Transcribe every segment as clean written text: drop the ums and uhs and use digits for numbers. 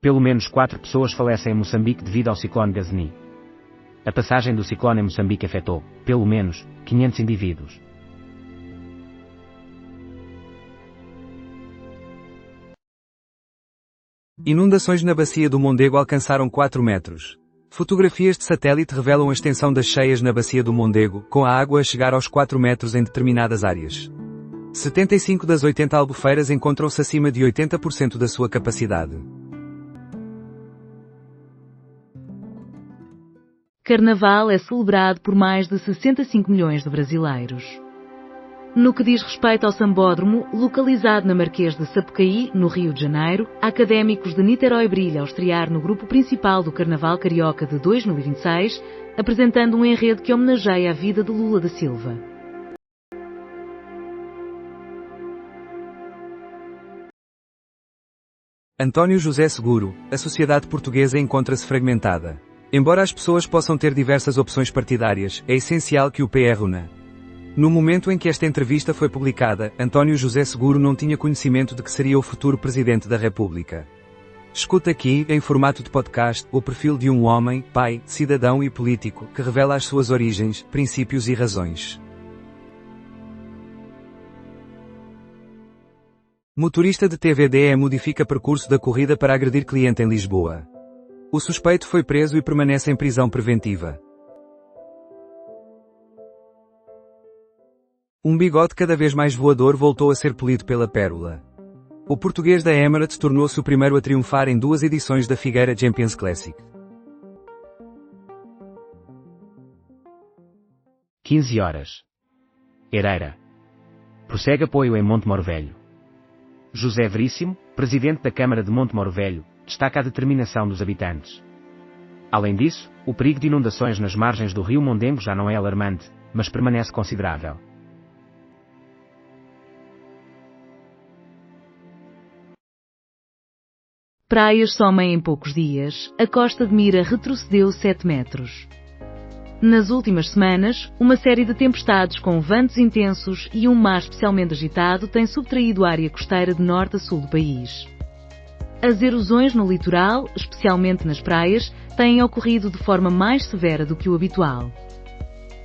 Pelo menos 4 pessoas falecem em Moçambique devido ao ciclone Gazini. A passagem do ciclone em Moçambique afetou, pelo menos, 500 indivíduos. Inundações na bacia do Mondego alcançaram 4 metros. Fotografias de satélite revelam a extensão das cheias na bacia do Mondego, com a água a chegar aos 4 metros em determinadas áreas. 75 das 80 albufeiras encontram-se acima de 80% da sua capacidade. Carnaval é celebrado por mais de 65 milhões de brasileiros. No que diz respeito ao Sambódromo, localizado na Marquês de Sapucaí, no Rio de Janeiro, Académicos de Niterói brilha ao estrear no grupo principal do Carnaval Carioca de 2026, apresentando um enredo que homenageia a vida de Lula da Silva. António José Seguro, a sociedade portuguesa encontra-se fragmentada. Embora as pessoas possam ter diversas opções partidárias, é essencial que o PR una. No momento em que esta entrevista foi publicada, António José Seguro não tinha conhecimento de que seria o futuro Presidente da República. Escuta aqui, em formato de podcast, o perfil de um homem, pai, cidadão e político, que revela as suas origens, princípios e razões. Motorista de TVDE modifica percurso da corrida para agredir cliente em Lisboa. O suspeito foi preso e permanece em prisão preventiva. Um bigode cada vez mais voador voltou a ser polido pela Pérola. O português da Emirates tornou-se o primeiro a triunfar em 2 edições da Figueira Champions Classic. 15 horas. Ereira. Prossegue apoio em Montemor Velho. José Veríssimo, presidente da Câmara de Montemor Velho, destaca a determinação dos habitantes. Além disso, o perigo de inundações nas margens do rio Mondego já não é alarmante, mas permanece considerável. Praias somem em poucos dias, a Costa de Mira retrocedeu 7 metros. Nas últimas semanas, uma série de tempestades com ventos intensos e um mar especialmente agitado tem subtraído a área costeira de norte a sul do país. As erosões no litoral, especialmente nas praias, têm ocorrido de forma mais severa do que o habitual.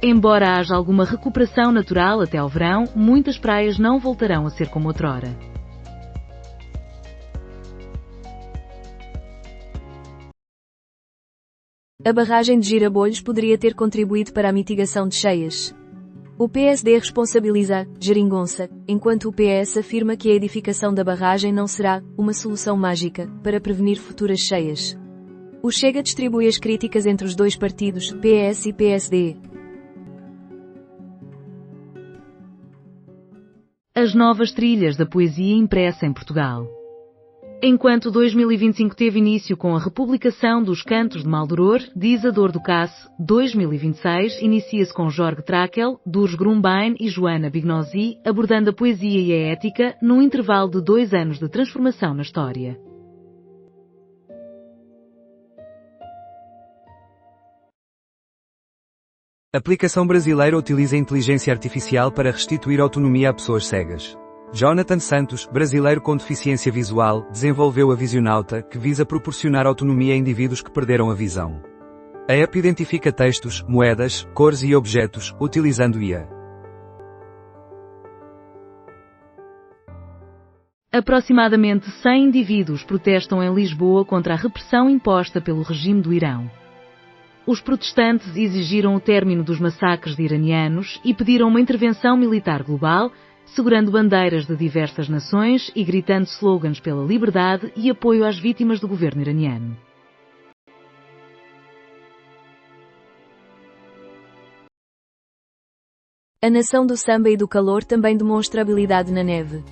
Embora haja alguma recuperação natural até ao verão, muitas praias não voltarão a ser como outrora. A barragem de Girabolhos poderia ter contribuído para a mitigação de cheias. O PSD responsabiliza Geringonça, enquanto o PS afirma que a edificação da barragem não será uma solução mágica para prevenir futuras cheias. O Chega distribui as críticas entre os dois partidos, PS e PSD. As novas trilhas da poesia impressa em Portugal. Enquanto 2025 teve início com a republicação dos Cantos de Maldoror, de Isador do Casse, 2026 inicia-se com Jorge Tráquel, Durs Grumbein e Joana Bignosi, abordando a poesia e a ética, num intervalo de 2 anos de transformação na história. A aplicação brasileira utiliza a inteligência artificial para restituir autonomia a pessoas cegas. Jonathan Santos, brasileiro com deficiência visual, desenvolveu a Visionauta, que visa proporcionar autonomia a indivíduos que perderam a visão. A app identifica textos, moedas, cores e objetos, utilizando IA. Aproximadamente 100 indivíduos protestam em Lisboa contra a repressão imposta pelo regime do Irão. Os protestantes exigiram o término dos massacres de iranianos e pediram uma intervenção militar global, segurando bandeiras de diversas nações e gritando slogans pela liberdade e apoio às vítimas do governo iraniano. A nação do samba e do calor também demonstra habilidade na neve.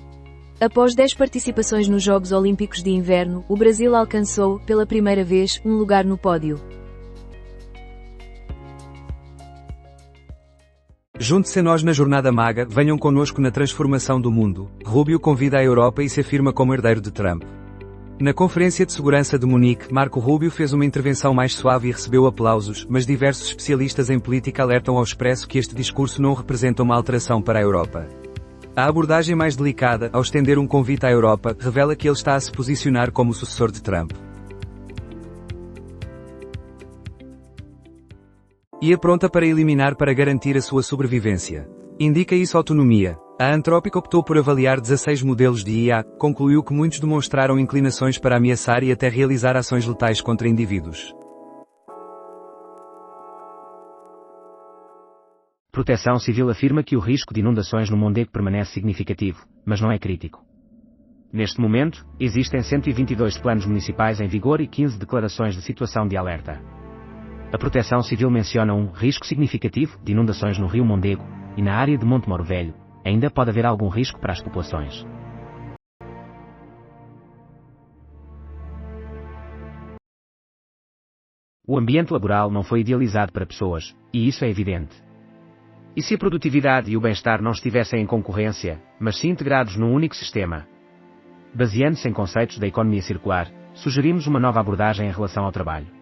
Após 10 participações nos Jogos Olímpicos de Inverno, o Brasil alcançou, pela primeira vez, um lugar no pódio. Junte-se a nós na Jornada Maga, venham connosco na transformação do mundo. Rubio convida a Europa e se afirma como herdeiro de Trump. Na Conferência de Segurança de Munique, Marco Rubio fez uma intervenção mais suave e recebeu aplausos, mas diversos especialistas em política alertam ao expresso que este discurso não representa uma alteração para a Europa. A abordagem mais delicada, ao estender um convite à Europa, revela que ele está a se posicionar como o sucessor de Trump. Ia pronta para eliminar para garantir a sua sobrevivência. Indica isso autonomia. A Anthropic optou por avaliar 16 modelos de IA, concluiu que muitos demonstraram inclinações para ameaçar e até realizar ações letais contra indivíduos. Proteção Civil afirma que o risco de inundações no Mondego permanece significativo, mas não é crítico. Neste momento, existem 122 planos municipais em vigor e 15 declarações de situação de alerta. A Proteção Civil menciona um risco significativo de inundações no rio Mondego, e na área de Montemor Velho, ainda pode haver algum risco para as populações. O ambiente laboral não foi idealizado para pessoas, e isso é evidente. E se a produtividade e o bem-estar não estivessem em concorrência, mas sim integrados num único sistema? Baseando-se em conceitos da economia circular, sugerimos uma nova abordagem em relação ao trabalho.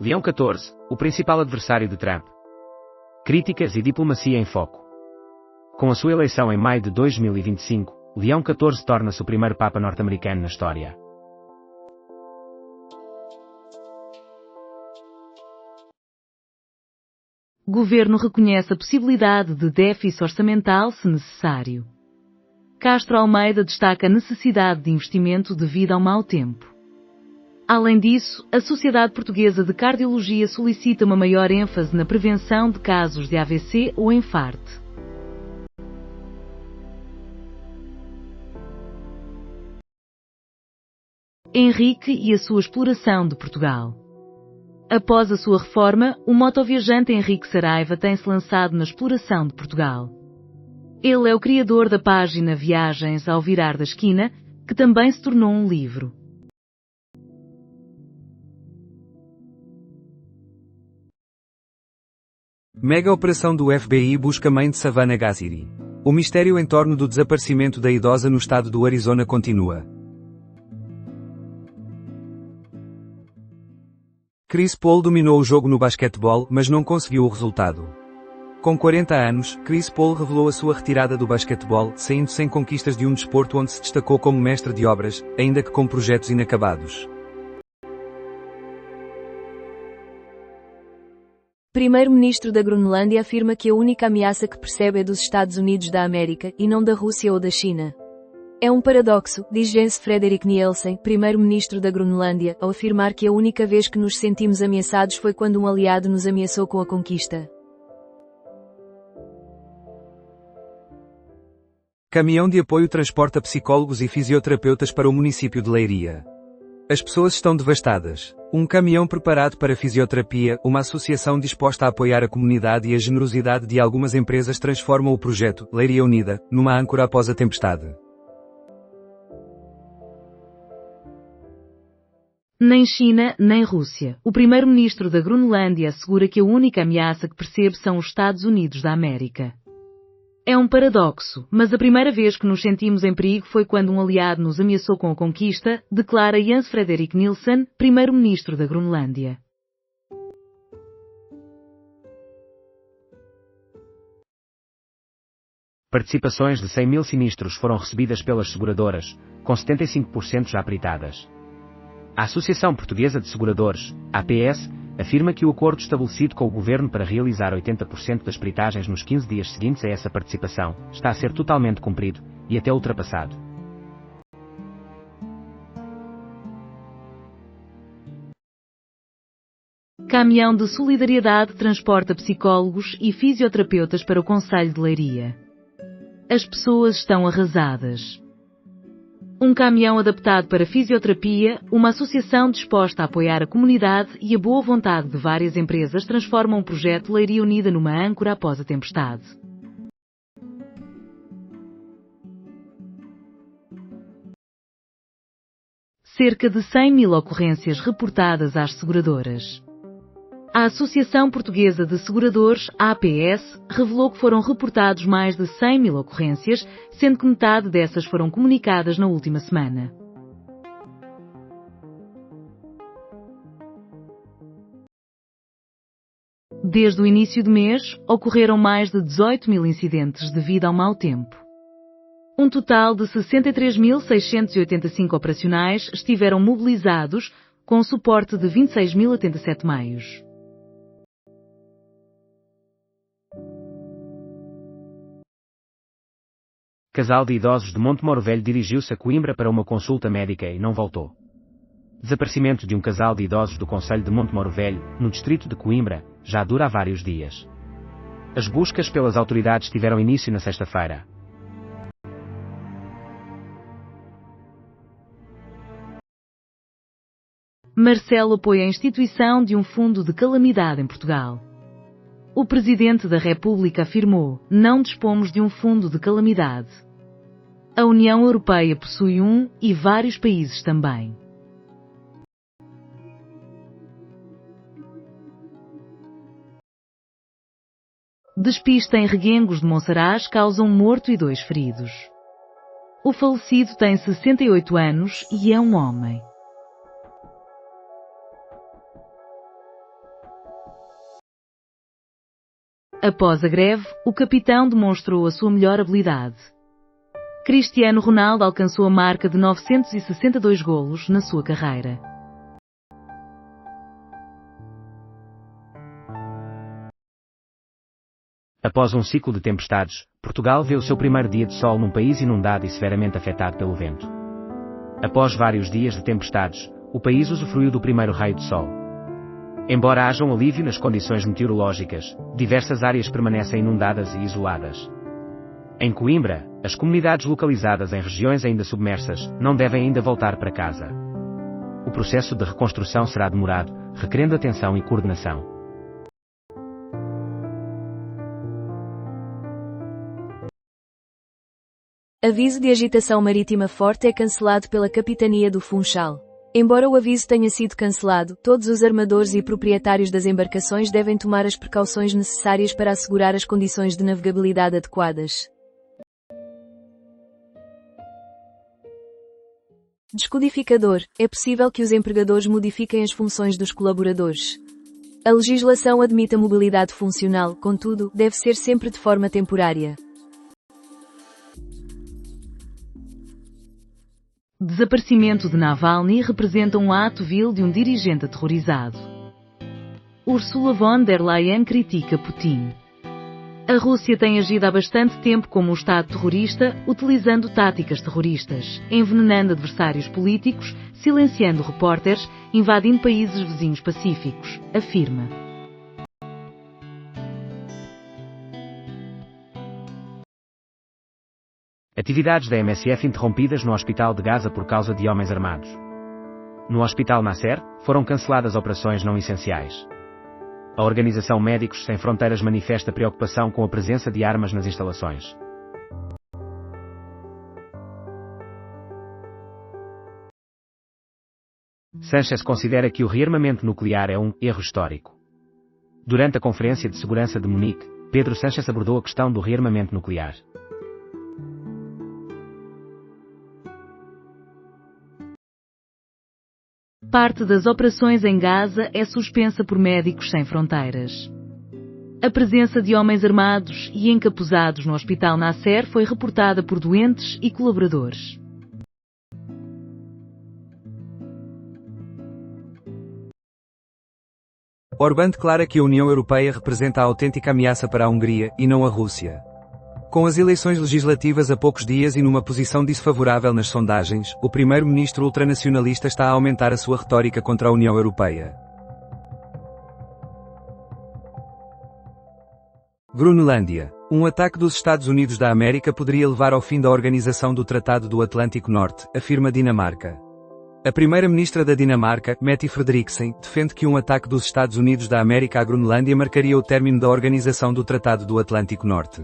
Leão XIV, o principal adversário de Trump. Críticas e diplomacia em foco. Com a sua eleição em maio de 2025, Leão XIV torna-se o primeiro Papa norte-americano na história. Governo reconhece a possibilidade de déficit orçamental se necessário. Castro Almeida destaca a necessidade de investimento devido ao mau tempo. Além disso, a Sociedade Portuguesa de Cardiologia solicita uma maior ênfase na prevenção de casos de AVC ou infarto. Henrique e a sua exploração de Portugal. Após a sua reforma, o motoviajante Henrique Saraiva tem-se lançado na exploração de Portugal. Ele é o criador da página Viagens ao Virar da Esquina, que também se tornou um livro. Mega operação do FBI busca mãe de Savannah Ghassiri. O mistério em torno do desaparecimento da idosa no estado do Arizona continua. Chris Paul dominou o jogo no basquetebol, mas não conseguiu o resultado. Com 40 anos, Chris Paul revelou a sua retirada do basquetebol, saindo sem conquistas de um desporto onde se destacou como mestre de obras, ainda que com projetos inacabados. Primeiro-ministro da Groenlândia afirma que a única ameaça que percebe é dos Estados Unidos da América, e não da Rússia ou da China. É um paradoxo, diz Jens Frederik Nielsen, primeiro-ministro da Groenlândia, ao afirmar que a única vez que nos sentimos ameaçados foi quando um aliado nos ameaçou com a conquista. Caminhão de apoio transporta psicólogos e fisioterapeutas para o município de Leiria. As pessoas estão devastadas. Um caminhão preparado para fisioterapia, uma associação disposta a apoiar a comunidade e a generosidade de algumas empresas transformam o projeto Leiria Unida numa âncora após a tempestade. Nem China, nem Rússia. O primeiro-ministro da Groenlândia assegura que a única ameaça que percebe são os Estados Unidos da América. É um paradoxo, mas a primeira vez que nos sentimos em perigo foi quando um aliado nos ameaçou com a conquista, declara Jens Frederik Nielsen, primeiro-ministro da Groenlândia. Participações de 100 mil sinistros foram recebidas pelas seguradoras, com 75% já peritadas. A Associação Portuguesa de Seguradores, APS, afirma que o acordo estabelecido com o Governo para realizar 80% das peritagens nos 15 dias seguintes a essa participação está a ser totalmente cumprido, e até ultrapassado. Caminhão de solidariedade transporta psicólogos e fisioterapeutas para o Concelho de Leiria. As pessoas estão arrasadas. Um caminhão adaptado para fisioterapia, uma associação disposta a apoiar a comunidade e a boa vontade de várias empresas transformam o projeto Leiria Unida numa âncora após a tempestade. Cerca de 100 mil ocorrências reportadas às seguradoras. A Associação Portuguesa de Seguradores, APS, revelou que foram reportados mais de 100 mil ocorrências, sendo que metade dessas foram comunicadas na última semana. Desde o início do mês, ocorreram mais de 18 mil incidentes devido ao mau tempo. Um total de 63.685 operacionais estiveram mobilizados, com suporte de 26.087 meios. Casal de idosos de Montemor Velho dirigiu-se a Coimbra para uma consulta médica e não voltou. Desaparecimento de um casal de idosos do concelho de Montemor Velho, no distrito de Coimbra, já dura há vários dias. As buscas pelas autoridades tiveram início na sexta-feira. Marcelo apoia a instituição de um fundo de calamidade em Portugal. O Presidente da República afirmou: não dispomos de um fundo de calamidade. A União Europeia possui um e vários países também. Despista em Reguengos de Monsaraz causa um morto e 2 feridos. O falecido tem 68 anos e é um homem. Após a greve, o capitão demonstrou a sua melhor habilidade. Cristiano Ronaldo alcançou a marca de 962 golos na sua carreira. Após um ciclo de tempestades, Portugal vê o seu primeiro dia de sol num país inundado e severamente afetado pelo vento. Após vários dias de tempestades, o país usufruiu do primeiro raio de sol. Embora haja um alívio nas condições meteorológicas, diversas áreas permanecem inundadas e isoladas. Em Coimbra, as comunidades localizadas em regiões ainda submersas não devem ainda voltar para casa. O processo de reconstrução será demorado, requerendo atenção e coordenação. Aviso de agitação marítima forte é cancelado pela Capitania do Funchal. Embora o aviso tenha sido cancelado, todos os armadores e proprietários das embarcações devem tomar as precauções necessárias para assegurar as condições de navegabilidade adequadas. Descodificador. É possível que os empregadores modifiquem as funções dos colaboradores. A legislação admite a mobilidade funcional, contudo, deve ser sempre de forma temporária. Desaparecimento de Navalny representa um ato vil de um dirigente aterrorizado. Ursula von der Leyen critica Putin. A Rússia tem agido há bastante tempo como um Estado terrorista, utilizando táticas terroristas, envenenando adversários políticos, silenciando repórteres, invadindo países vizinhos pacíficos, afirma. Atividades da MSF interrompidas no Hospital de Gaza por causa de homens armados. No Hospital Nasser, foram canceladas operações não essenciais. A Organização Médicos Sem Fronteiras manifesta preocupação com a presença de armas nas instalações. Sánchez considera que o rearmamento nuclear é um erro histórico. Durante a Conferência de Segurança de Munique, Pedro Sánchez abordou a questão do rearmamento nuclear. Parte das operações em Gaza é suspensa por Médicos Sem Fronteiras. A presença de homens armados e encapuzados no Hospital Nasser foi reportada por doentes e colaboradores. Orbán declara que a União Europeia representa a autêntica ameaça para a Hungria, e não a Rússia. Com as eleições legislativas a poucos dias e numa posição desfavorável nas sondagens, o primeiro-ministro ultranacionalista está a aumentar a sua retórica contra a União Europeia. Groenlândia. Um ataque dos Estados Unidos da América poderia levar ao fim da Organização do Tratado do Atlântico Norte, afirma Dinamarca. A primeira-ministra da Dinamarca, Mette Frederiksen, defende que um ataque dos Estados Unidos da América à Groenlândia marcaria o término da Organização do Tratado do Atlântico Norte.